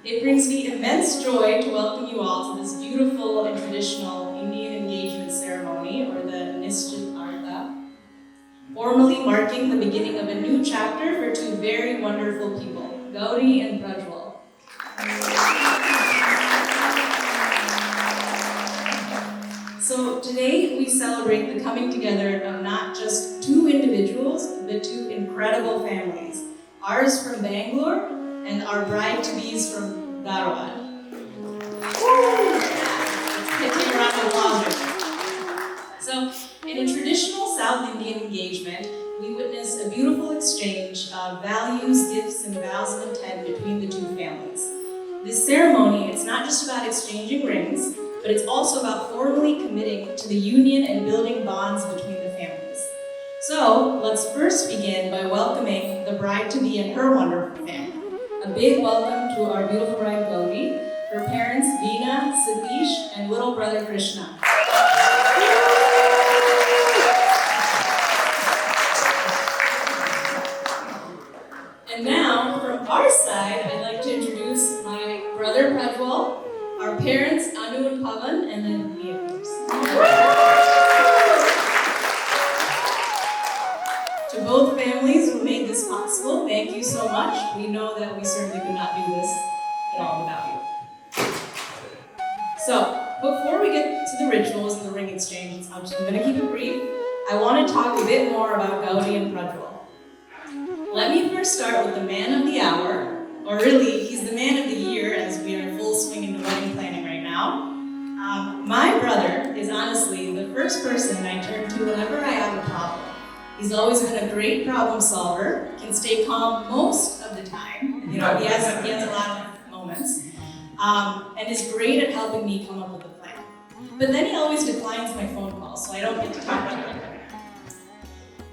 It brings me immense joy to welcome you all to this beautiful and traditional Indian engagement ceremony, or the Nishchitartha, formally marking the beginning of a new chapter for two very wonderful people, Gauri and Prajwal. So today we celebrate the coming together of not just two individuals, but two incredible families. Ours from Bangalore and our bride-to-be's from Dharwad. Let's take a round of applause. So in a traditional South Indian engagement, we witness a beautiful exchange of values, gifts, and vows of intent between the two families. This ceremony, it's not just about exchanging rings, but it's also about formally committing to the union and building bonds between the families. So, let's first begin by welcoming the bride-to-be and her wonderful family. A big welcome to our beautiful bride Gauri, her parents Veena, Satish, and little brother Krishna. And now, from our side, I'd like to introduce my brother Prajwal, our parents Anu and Pavan, and then me, of course. To both families who made this possible, thank you so much. We know that we certainly could not do this at all without you. So, before we get to the rituals and the ring exchange, I'm going to keep it brief. I want to talk a bit more about Gauri and Prajwal. Let me first start with the man of the hour, or really, he's the man of the year as we are in full swing into wedding planning right now. My brother is honestly the first person I turn to whenever I have a problem. He's always been a great problem solver, can stay calm most of the time. He has a lot of moments, and is great at helping me come up with a plan. But then he always declines my phone calls, so I don't get to talk to him.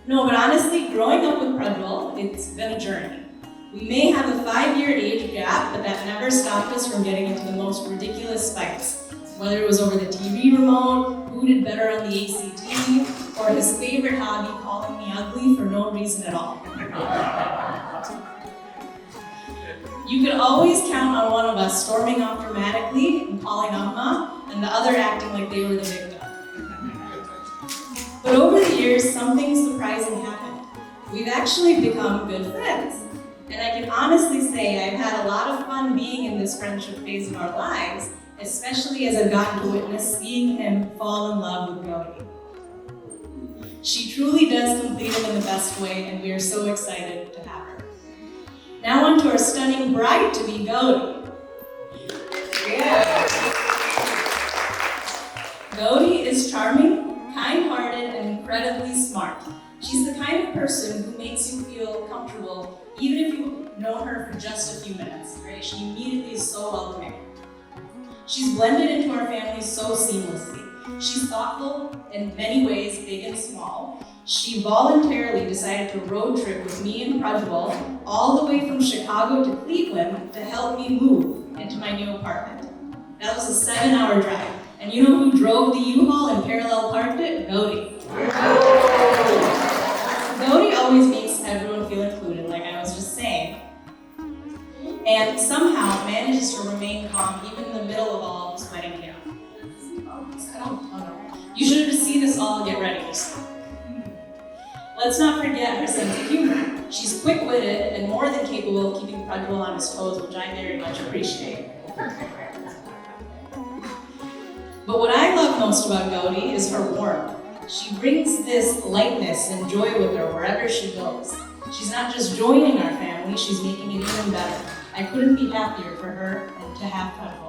No, but honestly, growing up with Prajwal, it's been a journey. We may have a 5-year age gap, but that never stopped us from getting into the most ridiculous fights. Whether it was over the TV remote, who did better on the ACT, or his favorite hobby, calling me ugly for no reason at all. You could always count on one of us storming off dramatically and calling Amma, and the other acting like they were the victim. But over the years, something surprising happened. We've actually become good friends. And I can honestly say I've had a lot of fun being in this friendship phase of our lives, especially as I've gotten to witness seeing him fall in love with Gauri. She truly does complete him in the best way, and we are so excited to have her. Now on to our stunning bride-to-be, Gauri. Yeah. Gauri is charming, kind-hearted, and incredibly smart. She's the kind of person who makes you feel comfortable even if you've known her for just a few minutes, right? She immediately is so welcoming. She's blended into our family so seamlessly. She's thoughtful in many ways, big and small. She voluntarily decided to road trip with me and Prajwal all the way from Chicago to Cleveland to help me move into my new apartment. That was a 7-hour drive. And you know who drove the U-Haul and parallel parked it? Gauri. Gauri always makes everyone feel included, like I was just saying. And somehow manages to remain calm even in the middle of all this wedding chaos. You should have seen us all get ready. Let's not forget her sense of humor. She's quick-witted and more than capable of keeping Prajwal on his toes, which I very much appreciate. But what I love most about Gauri is her warmth. She brings this lightness and joy with her wherever she goes. She's not just joining our family, she's making it even better. I couldn't be happier for her and to have Prajwal.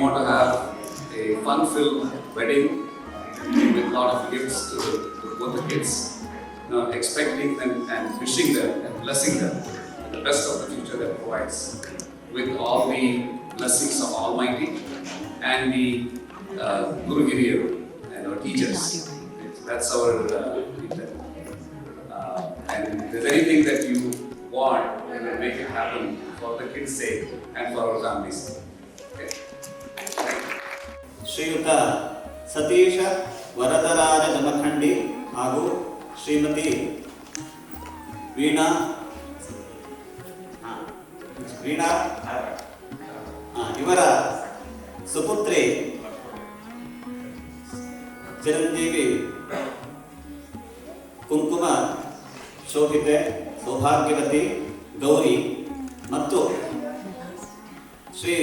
want to have a fun-filled wedding with a lot of gifts to both the kids, expecting them and wishing them and blessing them with the best of the future that provides, with all the blessings of Almighty and the Guru Hiriyaru and our teachers. That's our intent. And if there's anything that you want, we will make it happen for the kids' sake and for our families' sake. Okay? ಶ್ರೀಯುತ ಸತೀಶ ವರದರಾಜ ಜಮಖಂಡಿ ಹಾಗೂ ಶ್ರೀಮತಿ ವೀಣಾ ಇವರ ಸುಪುತ್ರಿ ಚಿರಂಜೀವಿ ಕುಂಕುಮ ಶೋಭಿತೆ ಸೌಭಾಗ್ಯವತಿ ಗೌರಿ ಮತ್ತು ಶ್ರೀ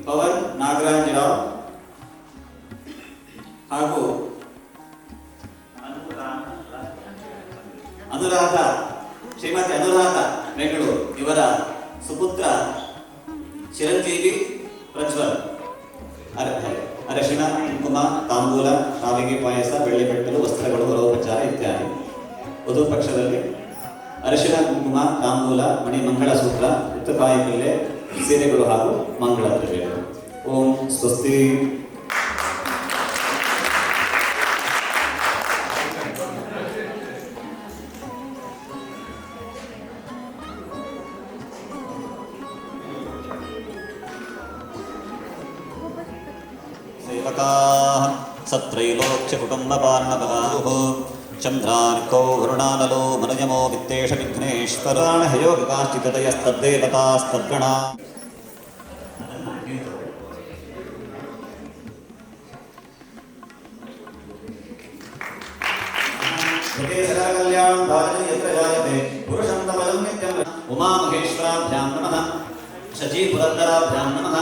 ಪವನ್ ನಾಗರಾಜರಾವ್ ಹಾಗೂ ಅನುರಾಧ ಶ್ರೀಮತಿ ಅನುರಾಧ ಬೆಂಗಳೂರು ಇವರ ಸುಪುತ್ರ ಚಿರಂಜೀವಿ ಪ್ರಜ್ವಲ್ ಅರಶಿನ ಕುಂಕುಮ ತಾಂಬೂಲ ಶಾವಿಗೆ ಪಾಯಸ ಬೆಳ್ಳಿ ಬೆಟ್ಟಲು ವಸ್ತ್ರಗಳು ವರೋಪಚಾರ ಇತ್ಯಾದಿ. ವಧು ಪಕ್ಷದಲ್ಲಿ ಅರಶಿನ ಕುಂಕುಮ ತಾಂಬೂಲ ಮಣಿ ಮಂಗಳಸೂತ್ರ ಕಾಯಿಪಲ್ಲೆ ಸೀರೆಗಳು ಹಾಗೂ ಮಂಗಳ ದ್ರವ್ಯಗಳು. ಓಂ ಸ್ವಸ್ತಿ. सेवकाः सत्रैलोक्यकुटुम्बपार्णवः चन्द्रार्कौ वरुणानलो मनयमो वित्तेश विघ्नेश्वराणहयोगिकाश्चितदयस्तद्देवतास्तद्गणा कल्याणं भाजने यत्र जायते पुरुषं तपलं नित्यं उमामहेश्वराभ्यां नमः शचीपुरन्दराभ्यां नमः.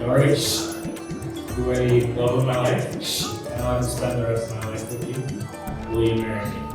Norwich, you are the love of my life, and I want to spend the rest of my life with you. Will you marry me?